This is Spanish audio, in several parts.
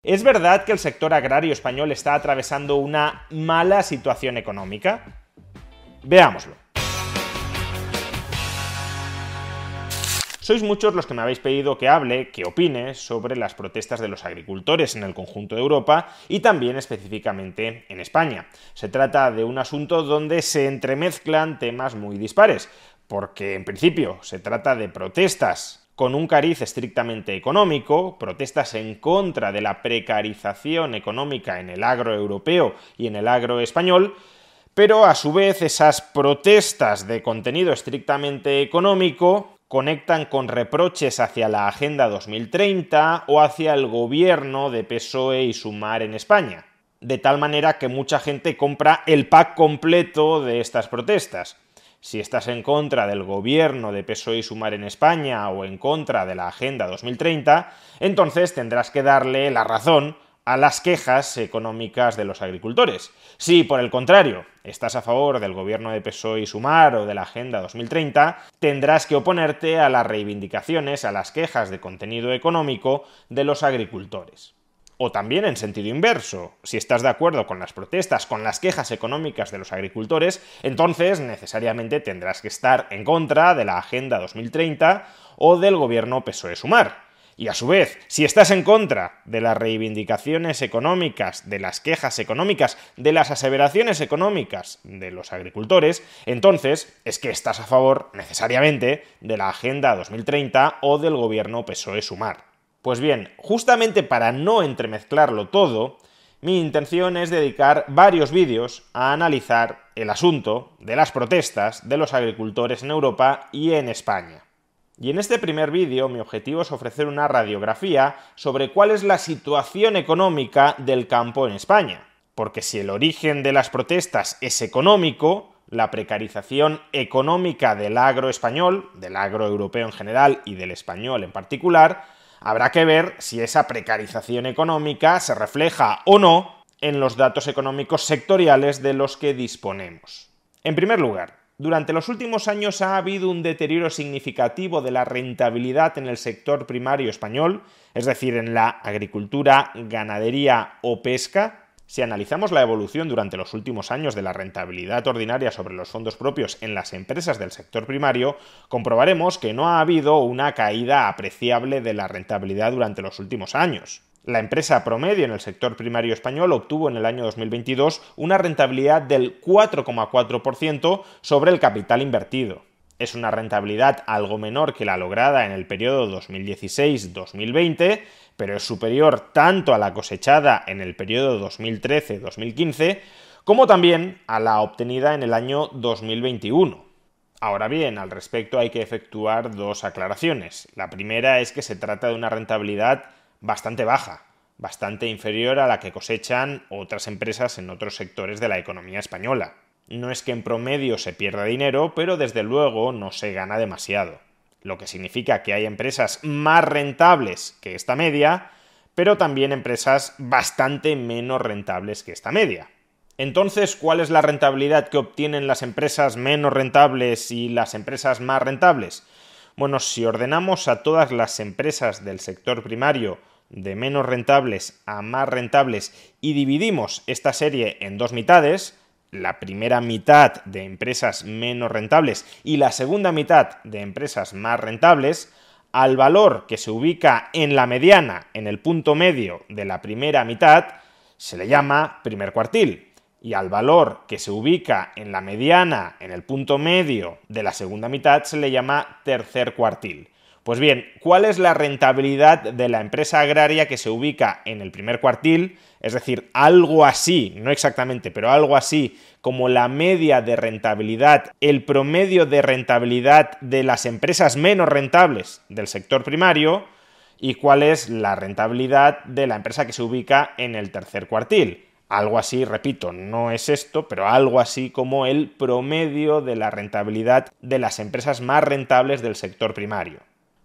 ¿Es verdad que el sector agrario español está atravesando una mala situación económica? Veámoslo. Sois muchos los que me habéis pedido que hable, que opine sobre las protestas de los agricultores en el conjunto de Europa y también específicamente en España. Se trata de un asunto donde se entremezclan temas muy dispares, porque en principio se trata de protestas con un cariz estrictamente económico, protestas en contra de la precarización económica en el agro europeo y en el agro español, pero a su vez esas protestas de contenido estrictamente económico conectan con reproches hacia la Agenda 2030 o hacia el gobierno de PSOE y Sumar en España, de tal manera que mucha gente compra el pack completo de estas protestas. Si estás en contra del gobierno de PSOE y Sumar en España o en contra de la Agenda 2030, entonces tendrás que darle la razón a las quejas económicas de los agricultores. Si, por el contrario, estás a favor del gobierno de PSOE y Sumar o de la Agenda 2030, tendrás que oponerte a las reivindicaciones, a las quejas de contenido económico de los agricultores. O también en sentido inverso, si estás de acuerdo con las protestas, con las quejas económicas de los agricultores, entonces necesariamente tendrás que estar en contra de la Agenda 2030 o del gobierno PSOE-Sumar. Y a su vez, si estás en contra de las reivindicaciones económicas, de las quejas económicas, de las aseveraciones económicas de los agricultores, entonces es que estás a favor necesariamente de la Agenda 2030 o del gobierno PSOE-Sumar. Pues bien, justamente para no entremezclarlo todo, mi intención es dedicar varios vídeos a analizar el asunto de las protestas de los agricultores en Europa y en España. Y en este primer vídeo mi objetivo es ofrecer una radiografía sobre cuál es la situación económica del campo en España. Porque si el origen de las protestas es económico, la precarización económica del agro español, del agro europeo en general y del español en particular, habrá que ver si esa precarización económica se refleja o no en los datos económicos sectoriales de los que disponemos. En primer lugar, durante los últimos años ha habido un deterioro significativo de la rentabilidad en el sector primario español, es decir, en la agricultura, ganadería o pesca. Si analizamos la evolución durante los últimos años de la rentabilidad ordinaria sobre los fondos propios en las empresas del sector primario, comprobaremos que no ha habido una caída apreciable de la rentabilidad durante los últimos años. La empresa promedio en el sector primario español obtuvo en el año 2022 una rentabilidad del 4,4% sobre el capital invertido. Es una rentabilidad algo menor que la lograda en el periodo 2016-2020, pero es superior tanto a la cosechada en el periodo 2013-2015 como también a la obtenida en el año 2021. Ahora bien, al respecto hay que efectuar dos aclaraciones. La primera es que se trata de una rentabilidad bastante baja, bastante inferior a la que cosechan otras empresas en otros sectores de la economía española. No es que en promedio se pierda dinero, pero desde luego no se gana demasiado. Lo que significa que hay empresas más rentables que esta media, pero también empresas bastante menos rentables que esta media. Entonces, ¿cuál es la rentabilidad que obtienen las empresas menos rentables y las empresas más rentables? Bueno, si ordenamos a todas las empresas del sector primario de menos rentables a más rentables y dividimos esta serie en dos mitades, la primera mitad de empresas menos rentables y la segunda mitad de empresas más rentables, al valor que se ubica en la mediana, en el punto medio de la primera mitad, se le llama primer cuartil. Y al valor que se ubica en la mediana, en el punto medio de la segunda mitad, se le llama tercer cuartil. Pues bien, ¿cuál es la rentabilidad de la empresa agraria que se ubica en el primer cuartil? Es decir, algo así, no exactamente, pero algo así como la media de rentabilidad, el promedio de rentabilidad de las empresas menos rentables del sector primario, y cuál es la rentabilidad de la empresa que se ubica en el tercer cuartil. Algo así, repito, no es esto, pero algo así como el promedio de la rentabilidad de las empresas más rentables del sector primario.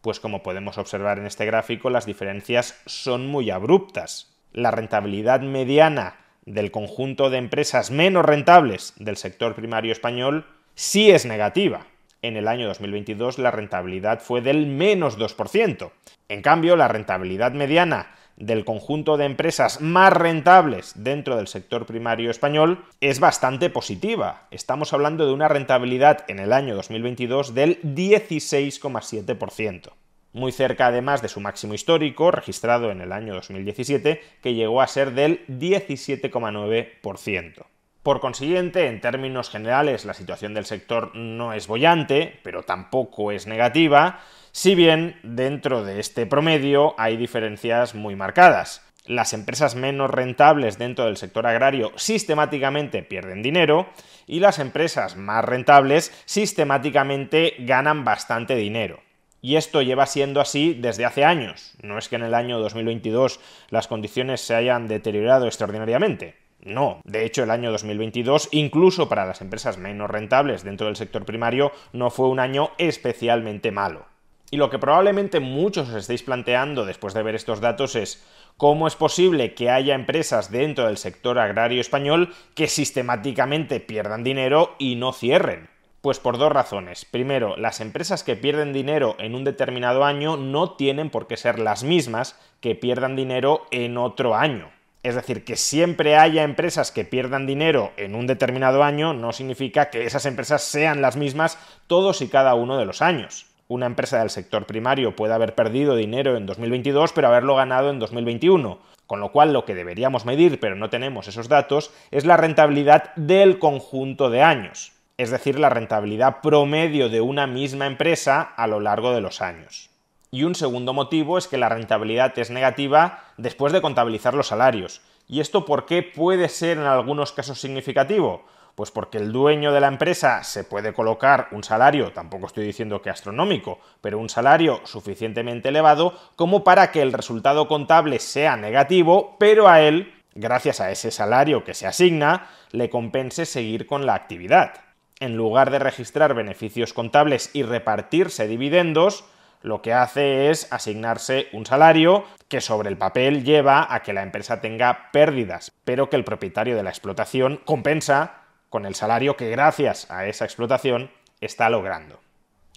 Pues como podemos observar en este gráfico, las diferencias son muy abruptas. La rentabilidad mediana del conjunto de empresas menos rentables del sector primario español sí es negativa. En el año 2022 la rentabilidad fue del menos 2%. En cambio, la rentabilidad mediana del conjunto de empresas más rentables dentro del sector primario español es bastante positiva. Estamos hablando de una rentabilidad en el año 2022 del 16,7%. Muy cerca además de su máximo histórico, registrado en el año 2017, que llegó a ser del 17,9%. Por consiguiente, en términos generales, la situación del sector no es boyante, pero tampoco es negativa, si bien dentro de este promedio hay diferencias muy marcadas. Las empresas menos rentables dentro del sector agrario sistemáticamente pierden dinero y las empresas más rentables sistemáticamente ganan bastante dinero. Y esto lleva siendo así desde hace años. No es que en el año 2022 las condiciones se hayan deteriorado extraordinariamente. No, de hecho el año 2022, incluso para las empresas menos rentables dentro del sector primario, no fue un año especialmente malo. Y lo que probablemente muchos os estéis planteando después de ver estos datos es ¿cómo es posible que haya empresas dentro del sector agrario español que sistemáticamente pierdan dinero y no cierren? Pues por dos razones. Primero, las empresas que pierden dinero en un determinado año no tienen por qué ser las mismas que pierdan dinero en otro año. Es decir, que siempre haya empresas que pierdan dinero en un determinado año no significa que esas empresas sean las mismas todos y cada uno de los años. Una empresa del sector primario puede haber perdido dinero en 2022, pero haberlo ganado en 2021. Con lo cual, lo que deberíamos medir, pero no tenemos esos datos, es la rentabilidad del conjunto de años. Es decir, la rentabilidad promedio de una misma empresa a lo largo de los años. Y un segundo motivo es que la rentabilidad es negativa después de contabilizar los salarios. ¿Y esto por qué puede ser en algunos casos significativo? Pues porque el dueño de la empresa se puede colocar un salario, tampoco estoy diciendo que astronómico, pero un salario suficientemente elevado como para que el resultado contable sea negativo, pero a él, gracias a ese salario que se asigna, le compense seguir con la actividad. En lugar de registrar beneficios contables y repartirse dividendos, lo que hace es asignarse un salario que sobre el papel lleva a que la empresa tenga pérdidas, pero que el propietario de la explotación compensa con el salario que gracias a esa explotación está logrando.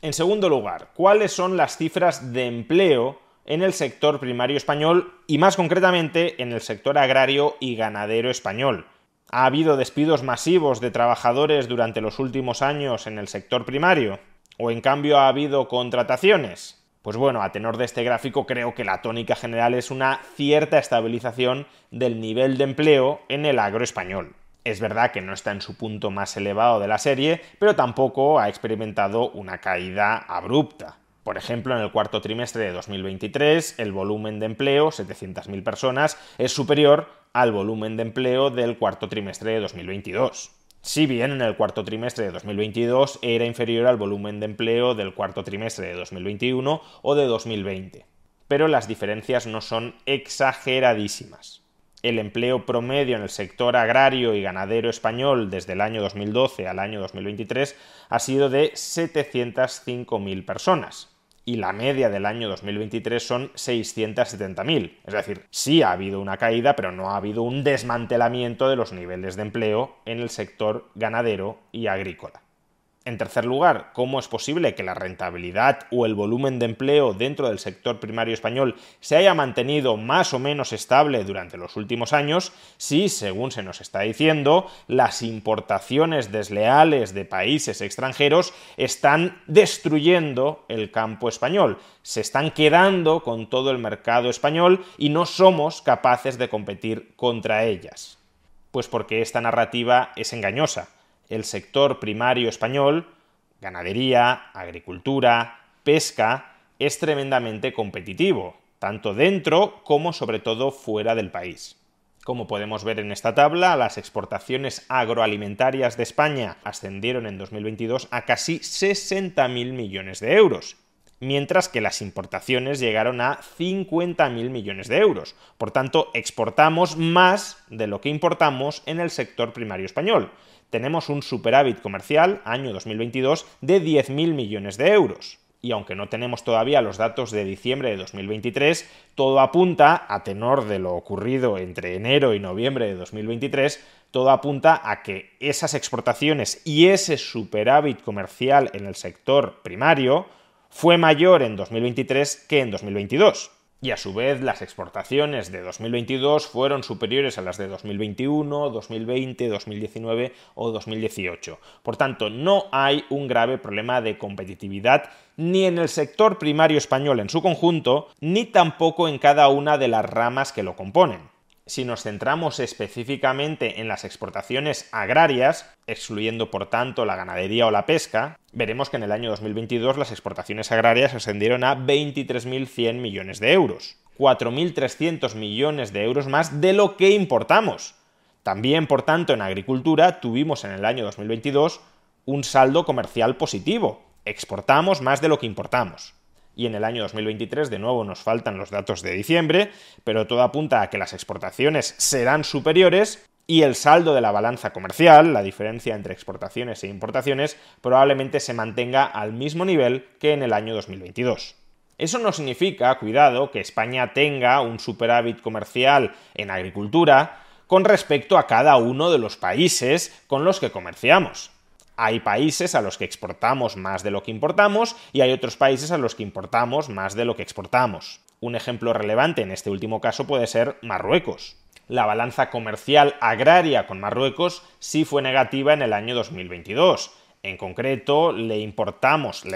En segundo lugar, ¿cuáles son las cifras de empleo en el sector primario español y más concretamente en el sector agrario y ganadero español? ¿Ha habido despidos masivos de trabajadores durante los últimos años en el sector primario? ¿O en cambio ha habido contrataciones? Pues bueno, a tenor de este gráfico creo que la tónica general es una cierta estabilización del nivel de empleo en el agro español. Es verdad que no está en su punto más elevado de la serie, pero tampoco ha experimentado una caída abrupta. Por ejemplo, en el cuarto trimestre de 2023, el volumen de empleo, 700.000 personas, es superior al volumen de empleo del cuarto trimestre de 2022. Si bien en el cuarto trimestre de 2022 era inferior al volumen de empleo del cuarto trimestre de 2021 o de 2020. Pero las diferencias no son exageradísimas. El empleo promedio en el sector agrario y ganadero español desde el año 2012 al año 2023 ha sido de 705.000 personas. Y la media del año 2023 son 670.000. Es decir, sí ha habido una caída, pero no ha habido un desmantelamiento de los niveles de empleo en el sector ganadero y agrícola. En tercer lugar, ¿cómo es posible que la rentabilidad o el volumen de empleo dentro del sector primario español se haya mantenido más o menos estable durante los últimos años si, según se nos está diciendo, las importaciones desleales de países extranjeros están destruyendo el campo español, se están quedando con todo el mercado español y no somos capaces de competir contra ellas? Pues porque esta narrativa es engañosa. El sector primario español, ganadería, agricultura, pesca, es tremendamente competitivo, tanto dentro como sobre todo fuera del país. Como podemos ver en esta tabla, las exportaciones agroalimentarias de España ascendieron en 2022 a casi 60.000 millones de euros, mientras que las importaciones llegaron a 50.000 millones de euros. Por tanto, exportamos más de lo que importamos en el sector primario español. Tenemos un superávit comercial, año 2022, de 10.000 millones de euros. Y aunque no tenemos todavía los datos de diciembre de 2023, todo apunta, a tenor de lo ocurrido entre enero y noviembre de 2023, todo apunta a que esas exportaciones y ese superávit comercial en el sector primario fue mayor en 2023 que en 2022. Y a su vez las exportaciones de 2022 fueron superiores a las de 2021, 2020, 2019 o 2018. Por tanto, no hay un grave problema de competitividad ni en el sector primario español en su conjunto, ni tampoco en cada una de las ramas que lo componen. Si nos centramos específicamente en las exportaciones agrarias, excluyendo por tanto la ganadería o la pesca, veremos que en el año 2022 las exportaciones agrarias ascendieron a 23.100 millones de euros, 4.300 millones de euros más de lo que importamos. También, por tanto, en agricultura tuvimos en el año 2022 un saldo comercial positivo, exportamos más de lo que importamos. Y en el año 2023 de nuevo nos faltan los datos de diciembre, pero todo apunta a que las exportaciones serán superiores y el saldo de la balanza comercial, la diferencia entre exportaciones e importaciones, probablemente se mantenga al mismo nivel que en el año 2022. Eso no significa, cuidado, que España tenga un superávit comercial en agricultura con respecto a cada uno de los países con los que comerciamos. Hay países a los que exportamos más de lo que importamos y hay otros países a los que importamos más de lo que exportamos. Un ejemplo relevante en este último caso puede ser Marruecos. La balanza comercial agraria con Marruecos sí fue negativa en el año 2022. En concreto, le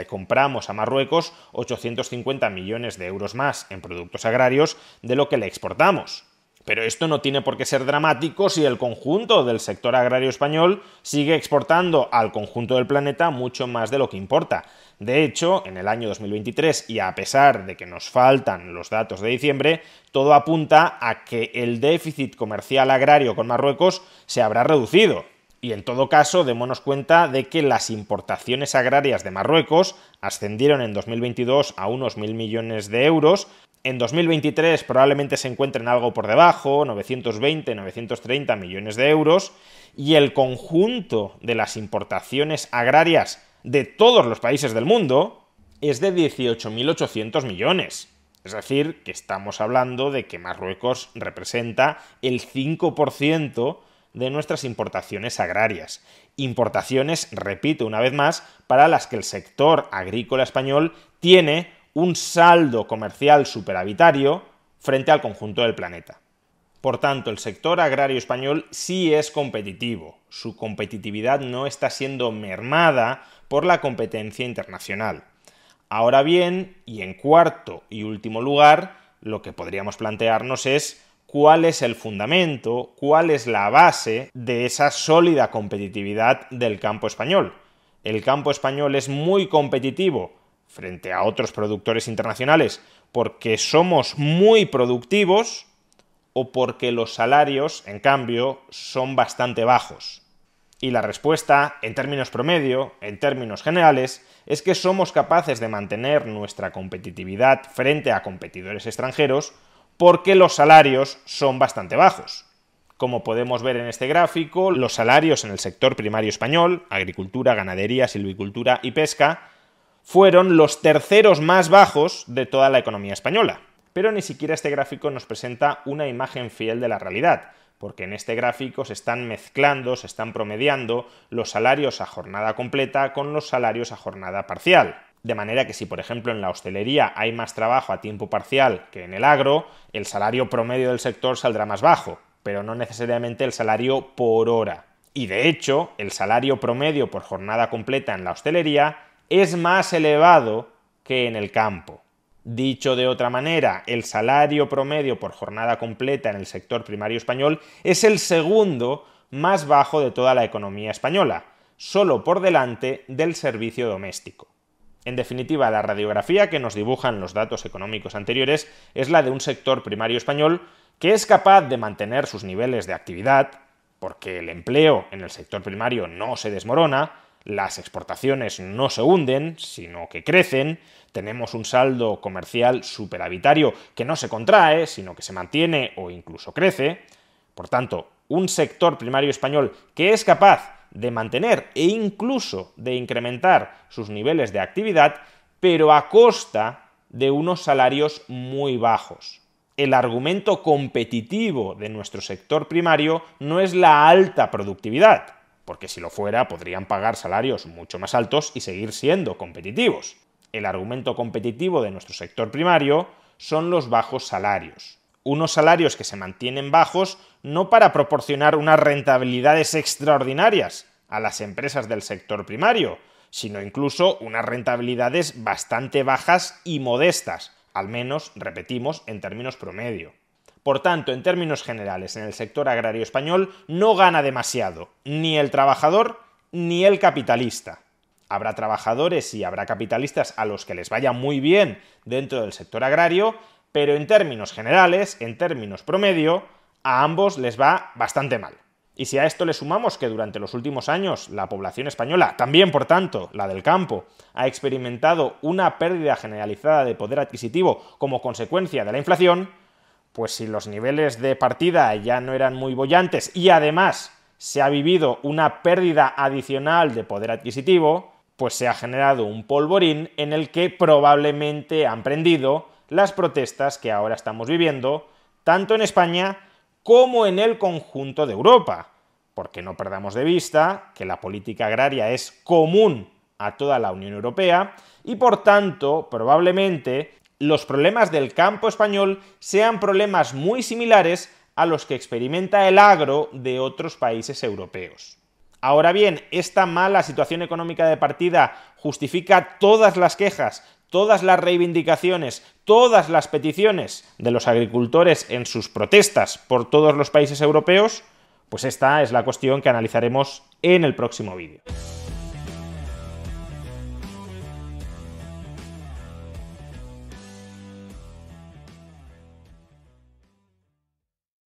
compramos a Marruecos 850 millones de euros más en productos agrarios de lo que le exportamos. Pero esto no tiene por qué ser dramático si el conjunto del sector agrario español sigue exportando al conjunto del planeta mucho más de lo que importa. De hecho, en el año 2023, y a pesar de que nos faltan los datos de diciembre, todo apunta a que el déficit comercial agrario con Marruecos se habrá reducido. Y en todo caso, démonos cuenta de que las importaciones agrarias de Marruecos ascendieron en 2022 a unos 1.000 millones de euros. En 2023 probablemente se encuentren algo por debajo, 920, 930 millones de euros, y el conjunto de las importaciones agrarias de todos los países del mundo es de 18.800 millones. Es decir, que estamos hablando de que Marruecos representa el 5% de nuestras importaciones agrarias. Importaciones, repito una vez más, para las que el sector agrícola español tiene un saldo comercial superavitario frente al conjunto del planeta. Por tanto, el sector agrario español sí es competitivo. Su competitividad no está siendo mermada por la competencia internacional. Ahora bien, y en cuarto y último lugar, lo que podríamos plantearnos es cuál es el fundamento, cuál es la base de esa sólida competitividad del campo español. El campo español es muy competitivo frente a otros productores internacionales porque somos muy productivos o porque los salarios, en cambio, son bastante bajos. Y la respuesta, en términos promedio, en términos generales, es que somos capaces de mantener nuestra competitividad frente a competidores extranjeros porque los salarios son bastante bajos. Como podemos ver en este gráfico, los salarios en el sector primario español, agricultura, ganadería, silvicultura y pesca, fueron los terceros más bajos de toda la economía española. Pero ni siquiera este gráfico nos presenta una imagen fiel de la realidad, porque en este gráfico se están mezclando, se están promediando los salarios a jornada completa con los salarios a jornada parcial. De manera que si, por ejemplo, en la hostelería hay más trabajo a tiempo parcial que en el agro, el salario promedio del sector saldrá más bajo, pero no necesariamente el salario por hora. Y de hecho, el salario promedio por jornada completa en la hostelería es más elevado que en el campo. Dicho de otra manera, el salario promedio por jornada completa en el sector primario español es el segundo más bajo de toda la economía española, solo por delante del servicio doméstico. En definitiva, la radiografía que nos dibujan los datos económicos anteriores es la de un sector primario español que es capaz de mantener sus niveles de actividad, porque el empleo en el sector primario no se desmorona, las exportaciones no se hunden, sino que crecen, tenemos un saldo comercial superavitario que no se contrae, sino que se mantiene o incluso crece. Por tanto, un sector primario español que es capaz de mantener e incluso de incrementar sus niveles de actividad, pero a costa de unos salarios muy bajos. El argumento competitivo de nuestro sector primario no es la alta productividad, porque si lo fuera podrían pagar salarios mucho más altos y seguir siendo competitivos. El argumento competitivo de nuestro sector primario son los bajos salarios. Unos salarios que se mantienen bajos no para proporcionar unas rentabilidades extraordinarias a las empresas del sector primario, sino incluso unas rentabilidades bastante bajas y modestas, al menos, repetimos, en términos promedio. Por tanto, en términos generales, en el sector agrario español no gana demasiado, ni el trabajador ni el capitalista. Habrá trabajadores y habrá capitalistas a los que les vaya muy bien dentro del sector agrario, pero en términos generales, en términos promedio, a ambos les va bastante mal. Y si a esto le sumamos que durante los últimos años la población española, también por tanto la del campo, ha experimentado una pérdida generalizada de poder adquisitivo como consecuencia de la inflación, pues si los niveles de partida ya no eran muy bollantes y además se ha vivido una pérdida adicional de poder adquisitivo, pues se ha generado un polvorín en el que probablemente han prendido las protestas que ahora estamos viviendo, tanto en España como en el conjunto de Europa, porque no perdamos de vista que la política agraria es común a toda la Unión Europea y por tanto probablemente los problemas del campo español sean problemas muy similares a los que experimenta el agro de otros países europeos. Ahora bien, ¿esta mala situación económica de partida justifica todas las quejas, todas las reivindicaciones, todas las peticiones de los agricultores en sus protestas por todos los países europeos? Pues esta es la cuestión que analizaremos en el próximo vídeo.